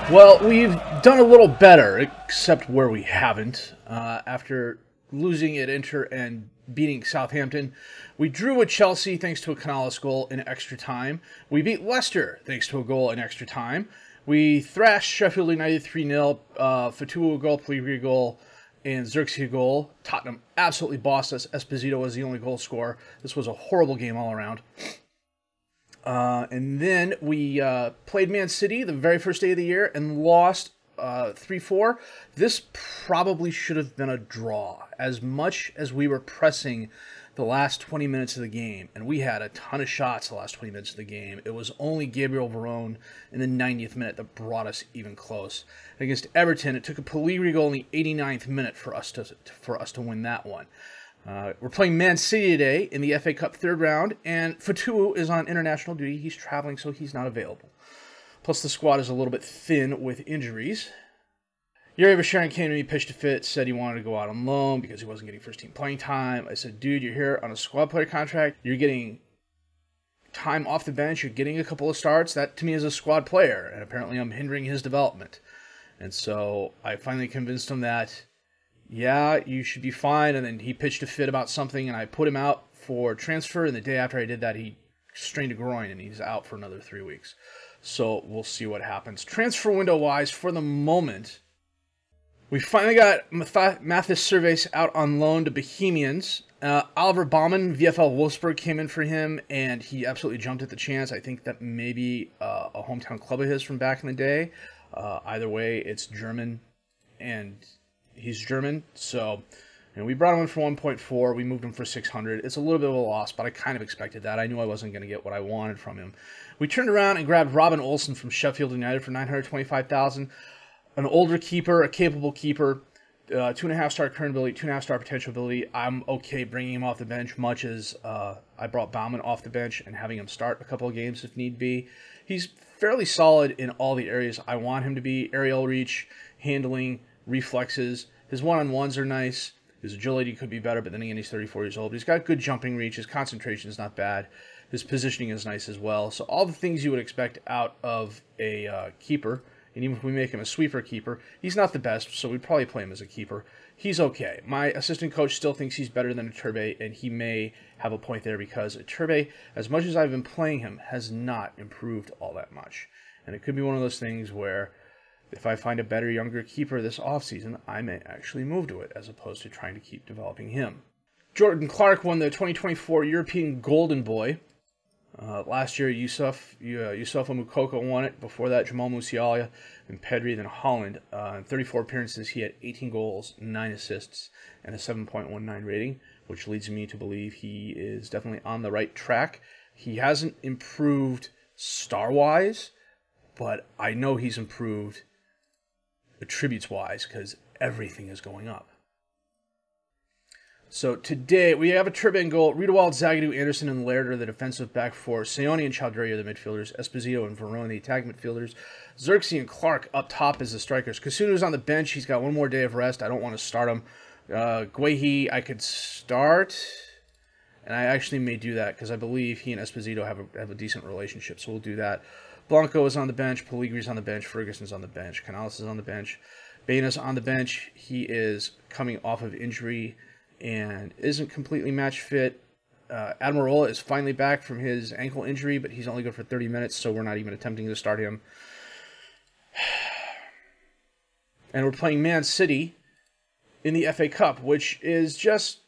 Well, we've done a little better, except where we haven't. After losing at Inter and beating Southampton, we drew with Chelsea thanks to a Canales goal in extra time. We beat Leicester thanks to a goal in extra time. We thrashed Sheffield United 3-0. Fatu a goal, Pellegrini a goal, and Xerxes a goal. Tottenham absolutely bossed us. Esposito was the only goal scorer. This was a horrible game all around. And then we played Man City the very first day of the year and lost 3-4. This probably should have been a draw. As much as we were pressing the last 20 minutes of the game, and we had a ton of shots the last 20 minutes of the game, it was only Gabriel Verón in the 90th minute that brought us even close. Against Everton, it took a Pellegrini goal in the 89th minute for us to win that one. We're playing Man City today in the FA Cup third round, and Fatu is on international duty. He's traveling, so he's not available. Plus, the squad is a little bit thin with injuries. Yuri Vasharin came to me, pitched a fit, said he wanted to go out on loan because he wasn't getting first-team playing time. I said, dude, you're here on a squad player contract. You're getting time off the bench. You're getting a couple of starts. That, to me, is a squad player, and apparently I'm hindering his development. And so I finally convinced him that, yeah, you should be fine. And then he pitched a fit about something, and I put him out for transfer. And the day after I did that, he strained a groin, and he's out for another 3 weeks. So we'll see what happens. Transfer window-wise, for the moment, we finally got Mathis Servais out on loan to Bohemians. Oliver Baumann, VfL Wolfsburg, came in for him, and he absolutely jumped at the chance. I think that maybe a hometown club of his from back in the day. Either way, it's German, and he's German, so we brought him in for 1.4. We moved him for 600. It's a little bit of a loss, but I kind of expected that. I knew I wasn't going to get what I wanted from him. We turned around and grabbed Robin Olsen from Sheffield United for $925,000. An older keeper, a capable keeper, 2.5-star current ability, 2.5-star potential ability. I'm okay bringing him off the bench, much as I brought Baumann off the bench and having him start a couple of games if need be. He's fairly solid in all the areas I want him to be. Aerial reach, handling, reflexes. His one-on-ones are nice. His agility could be better, but then again, he's 34 years old. He's got good jumping reach. His concentration is not bad. His positioning is nice as well. So all the things you would expect out of a keeper. And even if we make him a sweeper keeper, he's not the best, so we'd probably play him as a keeper. He's okay. My assistant coach still thinks he's better than Iturbe, and he may have a point there because Iturbe, as much as I've been playing him, has not improved all that much. And it could be one of those things where if I find a better, younger keeper this offseason, I may actually move to it as opposed to trying to keep developing him. Jordan Clark won the 2024 European Golden Boy. Last year, Yusufa Moukoko won it. Before that, Jamal Musiala and Pedri, then Holland. In 34 appearances, he had 18 goals, 9 assists, and a 7.19 rating, which leads me to believe he is definitely on the right track. He hasn't improved star-wise, but I know he's improved attributes-wise because everything is going up. So today, we have a Iturbe in goal. Riedewald, Zagadou, Anderson, and Laird are the defensive back four. Seoane and Chowdhury are the midfielders. Esposito and Verón, the attacking midfielders. Xerxes and Clark up top as the strikers. Kasunu's on the bench. He's got one more day of rest. I don't want to start him. Guehi, I could start. And I actually may do that because I believe he and Esposito have a decent relationship. So we'll do that. Blanco is on the bench. Pellegrini's on the bench. Ferguson's on the bench. Canales is on the bench. Baina's on the bench. He is coming off of injury and isn't completely match fit. Admiral is finally back from his ankle injury, but he's only good for 30 minutes, so we're not even attempting to start him. And we're playing Man City in the FA Cup, which is just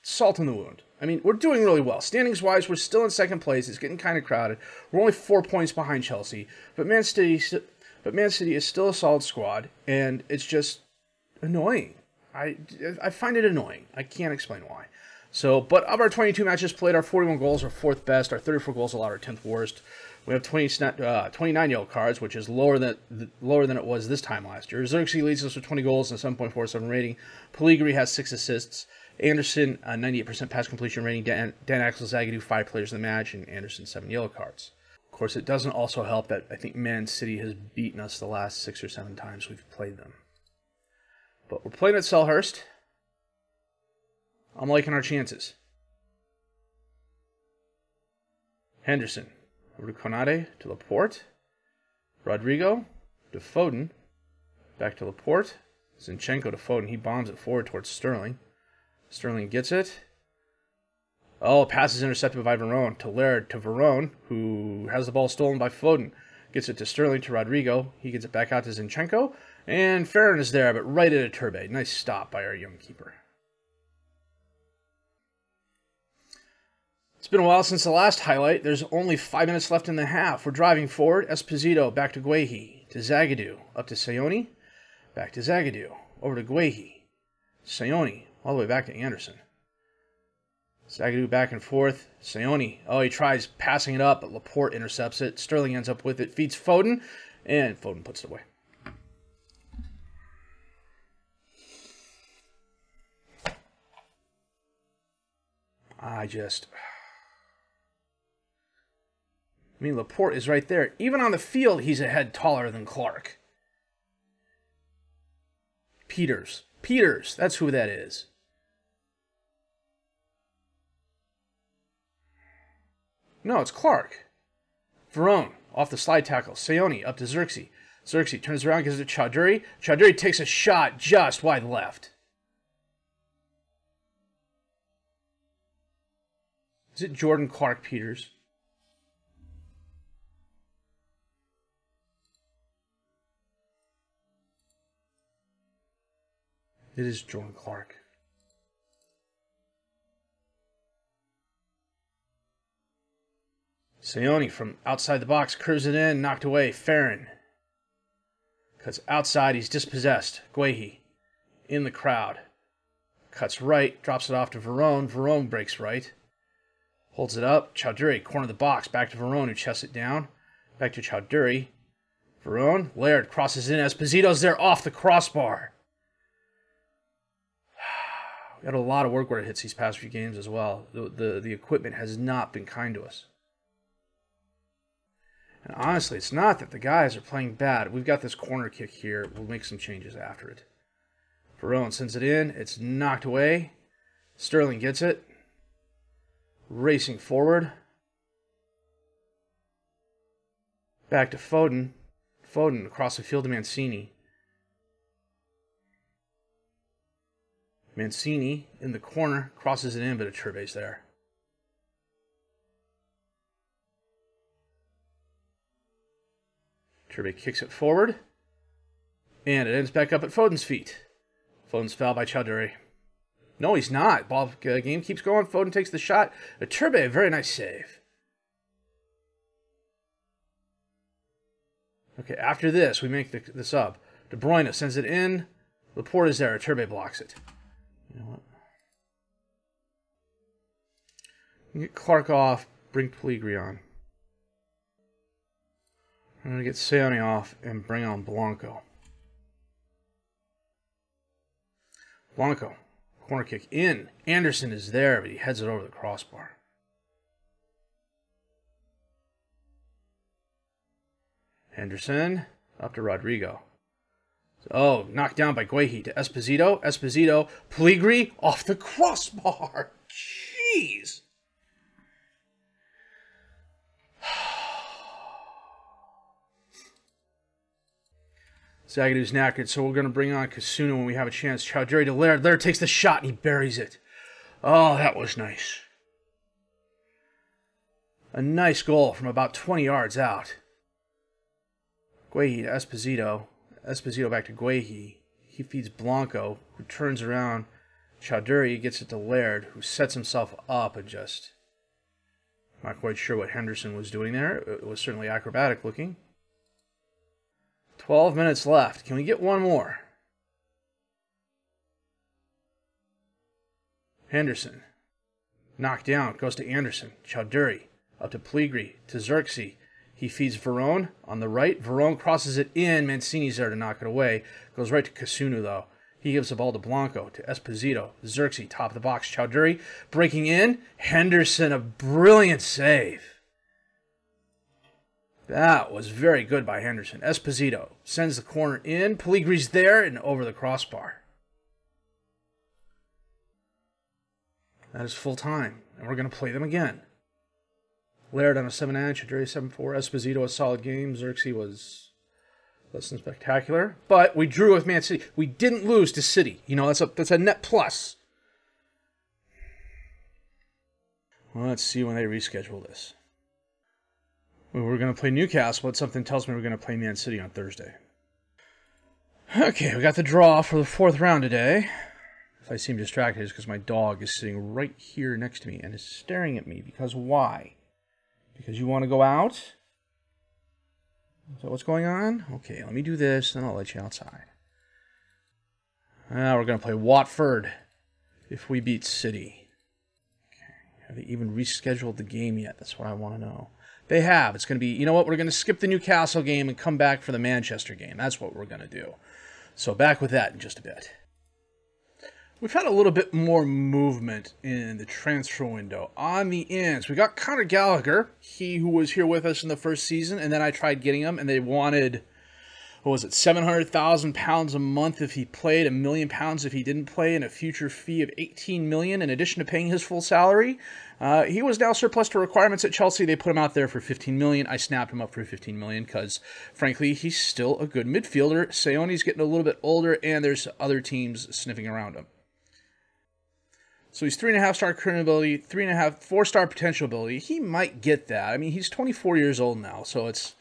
salt in the wound. I mean, we're doing really well. Standings-wise, we're still in second place. It's getting kind of crowded. We're only 4 points behind Chelsea, but Man City is still a solid squad, and it's just annoying. I find it annoying. I can't explain why. So, but of our 22 matches played, our 41 goals are 4th best. Our 34 goals allowed are 10th worst. We have 29 yellow cards, which is lower than it was this time last year. Xerxes leads us with 20 goals and a 7.47 rating. Pellegrini has 6 assists. Anderson, 98% pass completion rating. Dan Axel Zagadou, 5 players of the match, and Anderson, 7 yellow cards. Of course, it doesn't also help that I think Man City has beaten us the last 6 or 7 times we've played them. But we're playing at Selhurst. I'm liking our chances. Henderson over to Konate, to Laporte. Rodrigo, to Foden. Back to Laporte. Zinchenko to Foden. He bombs it forward towards Sterling. Sterling gets it. Oh, pass is intercepted by Varane to Laird to Varane, who has the ball stolen by Foden. Gets it to Sterling to Rodrigo. He gets it back out to Zinchenko. And Ferran is there, but right at Iturbe. Nice stop by our young keeper. It's been a while since the last highlight. There's only 5 minutes left in the half. We're driving forward. Esposito back to Guehi. To Zagadou. Up to Sayoni. Back to Zagadou. Over to Guehi. Sayoni. All the way back to Anderson. Zagadou back and forth. Sayoni. Oh, he tries passing it up, but Laporte intercepts it. Sterling ends up with it. Feeds Foden. And Foden puts it away. I mean, Laporte is right there. Even on the field, he's a head taller than Clark. Peters. Peters, that's who that is. No, it's Clark. Varane, off the slide tackle. Sayoni, up to Xerxes. Xerxes turns around, gives it to Chowdhury. Chowdhury takes a shot just wide left. Is it Jordan Clark Peters? It is Jordan Clark. Sayoni from outside the box curves it in, knocked away. Ferran cuts outside, he's dispossessed. Guehi in the crowd. Cuts right, drops it off to Varane. Varane breaks right. Holds it up. Chowdhury, corner of the box. Back to Varane, who chests it down. Back to Chowdhury. Varane. Laird crosses in. Esposito's there off the crossbar. We had a lot of work where it hits these past few games as well. The equipment has not been kind to us. And honestly, it's not that the guys are playing bad. We've got this corner kick here. We'll make some changes after it. Varane sends it in. It's knocked away. Sterling gets it. Racing forward. Back to Foden. Foden across the field to Mancini. Mancini in the corner. Crosses it in, but Iturbe's there. Iturbe kicks it forward. And it ends back up at Foden's feet. Foden's fouled by Chowdhury. No, he's not. Ball game keeps going. Foden takes the shot. Iturbe, a very nice save. Okay, after this, we make the sub. De Bruyne sends it in. Laporte is there. Iturbe blocks it. You know what? Get Clark off. Bring Pellegrini on. I'm going to get Sayoni off and bring on Blanco. Blanco. Corner kick in. Anderson is there, but he heads it over the crossbar. Henderson up to Rodrigo. Oh, knocked down by Guehi to Esposito. Esposito. Pellegrini off the crossbar. Jeez. Zagadou's knackered, so we're going to bring on Kasuna when we have a chance. Chowdhury to Laird. Laird takes the shot and he buries it. Oh, that was nice. A nice goal from about 20 yards out. Guehi to Esposito. Esposito back to Guehi. He feeds Blanco, who turns around. Chowdhury gets it to Laird, who sets himself up and just... Not quite sure what Henderson was doing there. It was certainly acrobatic looking. 12 minutes left. Can we get one more? Henderson. Knocked down. Goes to Anderson. Chowdhury. Up to Pellegrini. To Xerxes. He feeds Varane on the right. Varane crosses it in. Mancini's there to knock it away. Goes right to Kasunu, though. He gives the ball to Blanco. To Esposito. Xerxes. Top of the box. Chowdhury. Breaking in. Henderson. A brilliant save. That was very good by Henderson. Esposito sends the corner in. Pellegrini's there and over the crossbar. That is full time. And we're going to play them again. Laird on a 7-9. Chowdhury 7-4. Esposito a solid game. Xerxes was Less than spectacular. But we drew with Man City. We didn't lose to City. You know, that's a net plus. Well, let's see when they reschedule this. We were going to play Newcastle, but something tells me we're going to play Man City on Thursday. Okay, we got the draw for the 4th round today. If I seem distracted, it's because my dog is sitting right here next to me and is staring at me. Because why? Because you want to go out? Is that what's going on? Okay, let me do this, then I'll let you outside. Now we're going to play Watford if we beat City. Okay. Have they even rescheduled the game yet? That's what I want to know. They have. It's going to be, you know what, we're going to skip the Newcastle game and come back for the Manchester game. That's what we're going to do. So back with that in just a bit. We've had a little bit more movement in the transfer window. On the ends, we got Conor Gallagher, he who was here with us in the first season, and then I tried getting him, and they wanted, what was it, £700,000 a month if he played, £1 million if he didn't play, and a future fee of $18 million in addition to paying his full salary. He was now surplus to requirements at Chelsea. They put him out there for $15 million. I snapped him up for $15 million because, frankly, he's still a good midfielder. Seone's getting a little bit older, and there's other teams sniffing around him. So he's 3.5-star current ability, 4-star potential ability. He might get that. I mean, he's 24 years old now, so it's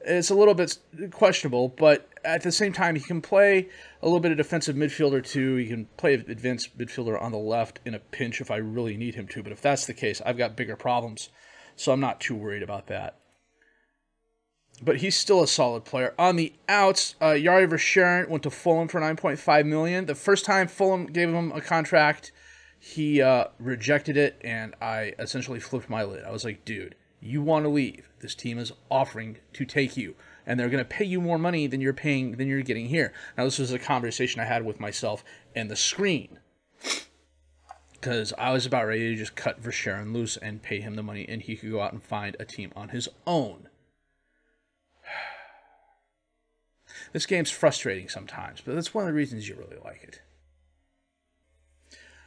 a little bit questionable. But at the same time, he can play a little bit of defensive midfielder too. He can play advanced midfielder on the left in a pinch if I really need him to. But if that's the case, I've got bigger problems, so I'm not too worried about that. But he's still a solid player. On the outs, Yari Verscharen went to Fulham for $9.5 million. The first time Fulham gave him a contract, he rejected it, and I essentially flipped my lid. I was like, dude, you want to leave. This team is offering to take you, and they're going to pay you more money than you're getting here. Now, this was a conversation I had with myself and the screen, because I was about ready to just cut Verscharen loose and pay him the money, and he could go out and find a team on his own. This game's frustrating sometimes, but that's one of the reasons you really like it.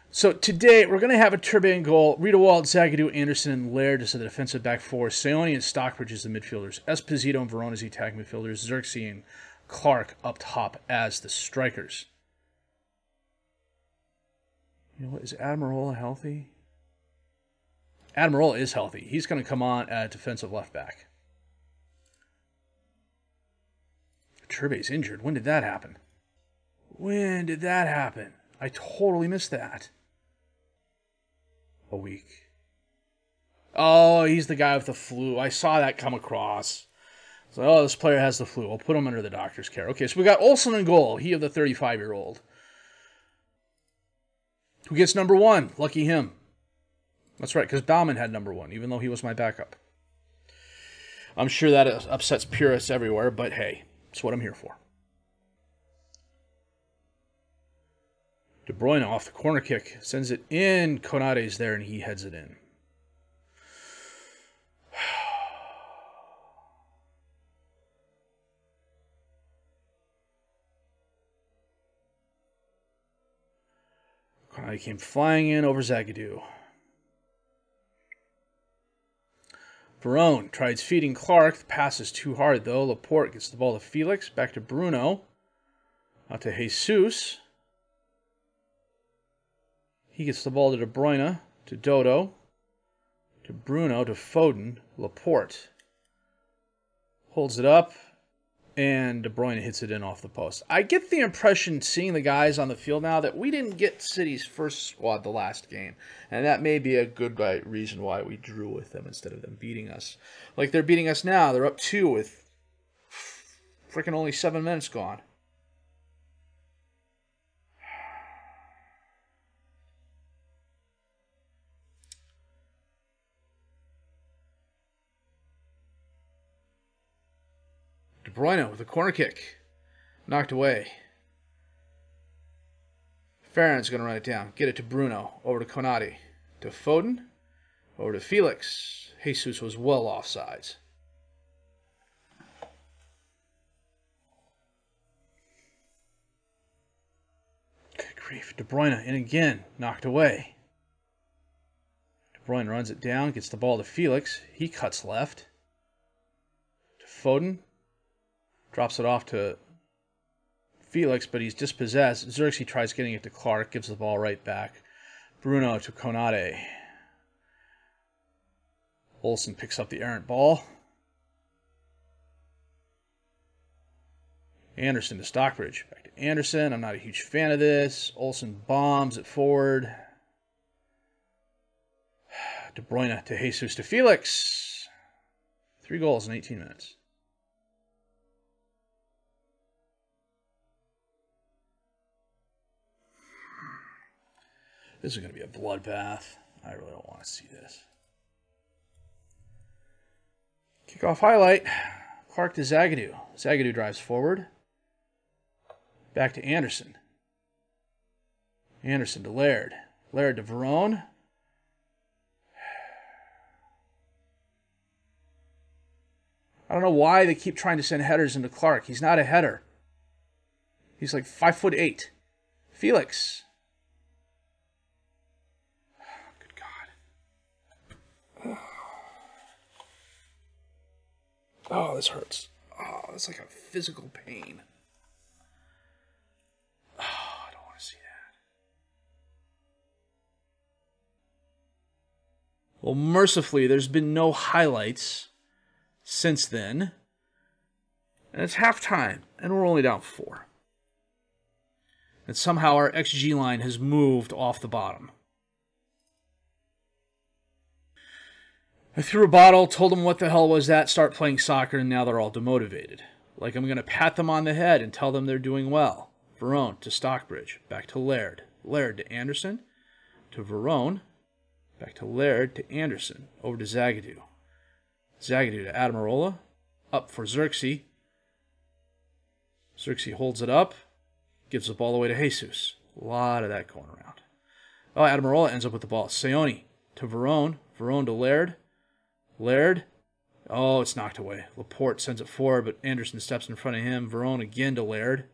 So today, we're going to have a Turbine goal. Rita Wald, Zagadou, Anderson, and Laird as the defensive back four. Seone and Stockbridge as the midfielders. Esposito and Verona as the attack midfielders. Xerxes and Clark up top as the strikers. You know what? Is Admirola healthy? Admirola is healthy. He's going to come on at defensive left back. Turbe's injured. When did that happen? When did that happen? I totally missed that. A week. Oh, he's the guy with the flu. I saw that come across. So, oh, this player has the flu. I'll put him under the doctor's care. Okay, so we got Olsen in goal. He of the 35-year-old. Who gets number one? Lucky him. That's right, because Bauman had number one, even though he was my backup. I'm sure that upsets purists everywhere, but hey, it's what I'm here for. De Bruyne off the corner kick. Sends it in. Konate's there, and he heads it in. Konate came flying in over Zagadou. Verone tries feeding Clark. The pass is too hard, though. Laporte gets the ball to Felix. Back to Bruno. Out to Jesus. He gets the ball to De Bruyne, to Dodo, to Bruno, to Foden, Laporte. Holds it up, and De Bruyne hits it in off the post. I get the impression, seeing the guys on the field now, that we didn't get City's first squad the last game. And that may be a good reason why we drew with them instead of them beating us. Like they're beating us now. They're up 2 with freaking only 7 minutes gone. De Bruyne with a corner kick. Knocked away. Farron's going to run it down. Get it to Bruno. Over to Konate. To Foden. Over to Felix. Jesus was well offsides. Good grief. De Bruyne in again. Knocked away. De Bruyne runs it down. Gets the ball to Felix. He cuts left. To Foden. Drops it off to Felix, but he's dispossessed. Xerxes tries getting it to Clark, gives the ball right back. Bruno to Konate. Olsen picks up the errant ball. Anderson to Stockbridge. Back to Anderson. I'm not a huge fan of this. Olsen bombs it forward. De Bruyne to Jesus to Felix. 3 goals in 18 minutes. This is going to be a bloodbath. I really don't want to see this. Kickoff highlight. Clark to Zagadou. Zagadou drives forward. Back to Anderson. Anderson to Laird. Laird to Verone. I don't know why they keep trying to send headers into Clark. He's not a header. He's like 5'8". Felix. Good God. Oh, this hurts. Oh, that's like a physical pain. Oh, I don't want to see that. Well, mercifully, there's been no highlights since then. And it's halftime, and we're only down 4. And somehow our XG line has moved off the bottom. I threw a bottle, told them what the hell was that, start playing soccer, and now they're all demotivated. Like I'm going to pat them on the head and tell them they're doing well. Verone to Stockbridge, back to Laird. Laird to Anderson, to Verone, back to Laird to Anderson, over to Zagadou. Zagadou to Admirola, up for Xerxes. Xerxes holds it up, gives the ball away to Jesus. A lot of that going around. Oh, Admirola ends up with the ball. Seone to Verone, Verone to Laird. Laird, oh, it's knocked away. Laporte sends it forward, but Anderson steps in front of him. Verone again to Laird.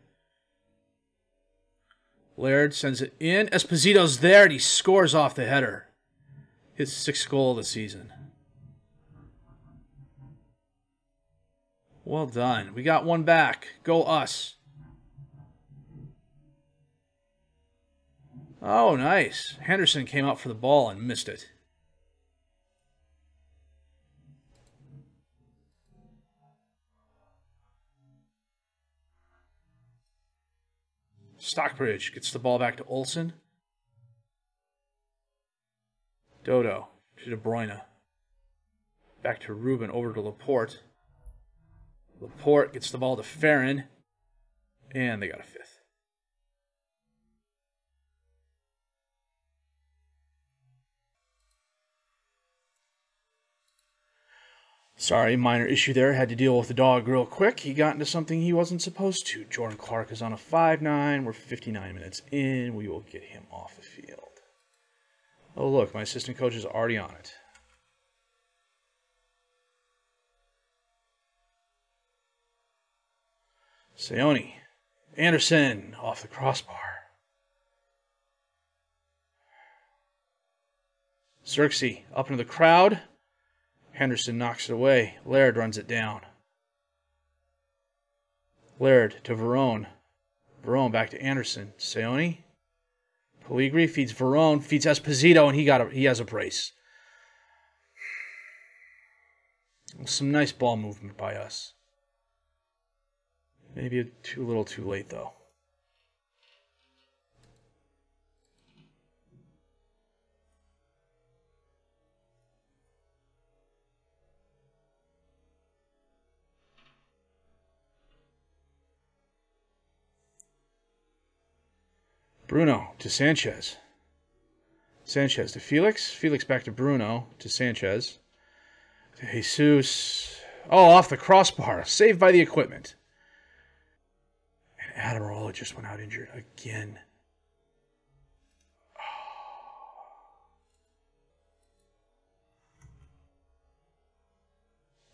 Laird sends it in. Esposito's there, and he scores off the header. His 6th goal of the season. Well done. We got one back. Go us. Oh, nice. Henderson came out for the ball and missed it. Stockbridge gets the ball back to Olsen. Dodo to De Bruyne. Back to Ruben, over to Laporte. Laporte gets the ball to Farron. And they got a 5th. Sorry, minor issue there. Had to deal with the dog real quick. He got into something he wasn't supposed to. Jordan Clark is on a 5-9. We're 59 minutes in. We will get him off the field. Oh, look, my assistant coach is already on it. Seone. Anderson off the crossbar. Xerxes up into the crowd. Henderson knocks it away. Laird runs it down. Laird to Verone. Verone back to Anderson. Seone. Pellegrini feeds Verone, feeds Esposito, and he has a brace. Some nice ball movement by us. Maybe a little too late, though. Bruno to Sanchez. Sanchez to Felix. Felix back to Bruno to Sanchez. To Jesus. Oh, off the crossbar. Saved by the equipment. And Admirola just went out injured again.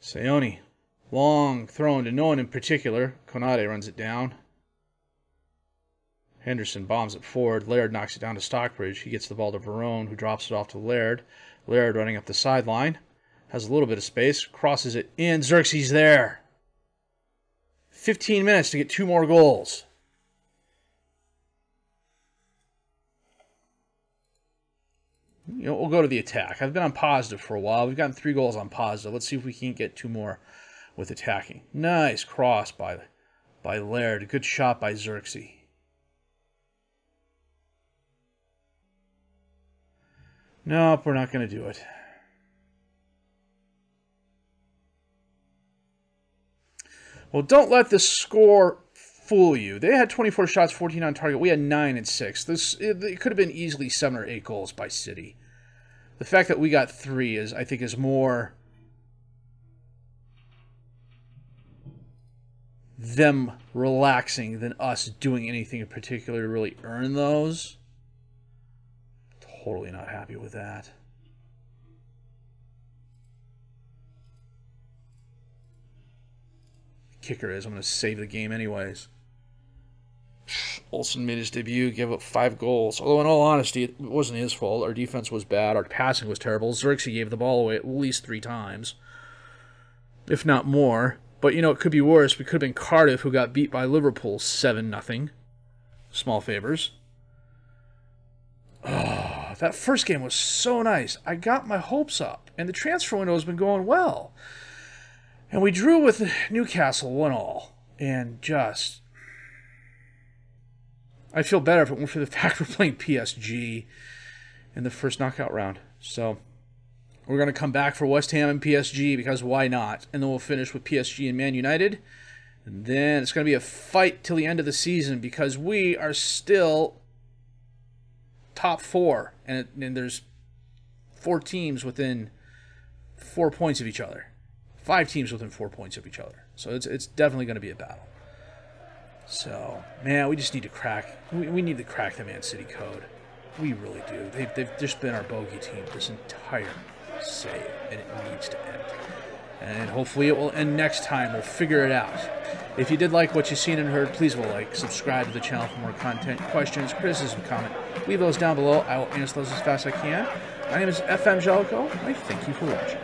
Seone. Long thrown to no one in particular. Konate runs it down. Henderson bombs it forward. Laird knocks it down to Stockbridge. He gets the ball to Verone, who drops it off to Laird. Laird running up the sideline. Has a little bit of space. Crosses it in. Xerxes there. 15 minutes to get 2 more goals. You know, we'll go to the attack. I've been on positive for a while. We've gotten 3 goals on positive. Let's see if we can get 2 more with attacking. Nice cross by Laird. Good shot by Xerxes. Nope, we're not going to do it. Well, don't let the score fool you. They had 24 shots, 14 on target. We had 9 and 6. It could have been easily 7 or 8 goals by City. The fact that we got 3 I think is more them relaxing than us doing anything in particular to really earn those. Totally not happy with that. Kicker is I'm going to save the game anyways. Olsen made his debut, gave up 5 goals. Although in all honesty, it wasn't his fault. Our defense was bad. Our passing was terrible. Xerxes gave the ball away at least 3 times, if not more. But, you know, it could be worse. We could have been Cardiff, who got beat by Liverpool 7-0. Small favors. Oh, that first game was so nice. I got my hopes up, and the transfer window has been going well. And we drew with Newcastle 1-1, and just... I'd feel better if it weren't for the fact we're playing PSG in the first knockout round. So we're going to come back for West Ham and PSG because why not? And then we'll finish with PSG and Man United. And then it's going to be a fight till the end of the season because we are still top 4. And there's 4 teams within 4 points of each other. 5 teams within 4 points of each other. So it's definitely going to be a battle. So, man, we just need to crack. We need to crack the Man City code. We really do. They've just been our bogey team this entire save, and it needs to end. And hopefully it will end next time. We'll figure it out. If you did like what you've seen and heard, please will like, subscribe to the channel for more content, questions, criticism, comment. Leave those down below. I will answer those as fast as I can. My name is FM Jellico. I thank you for watching.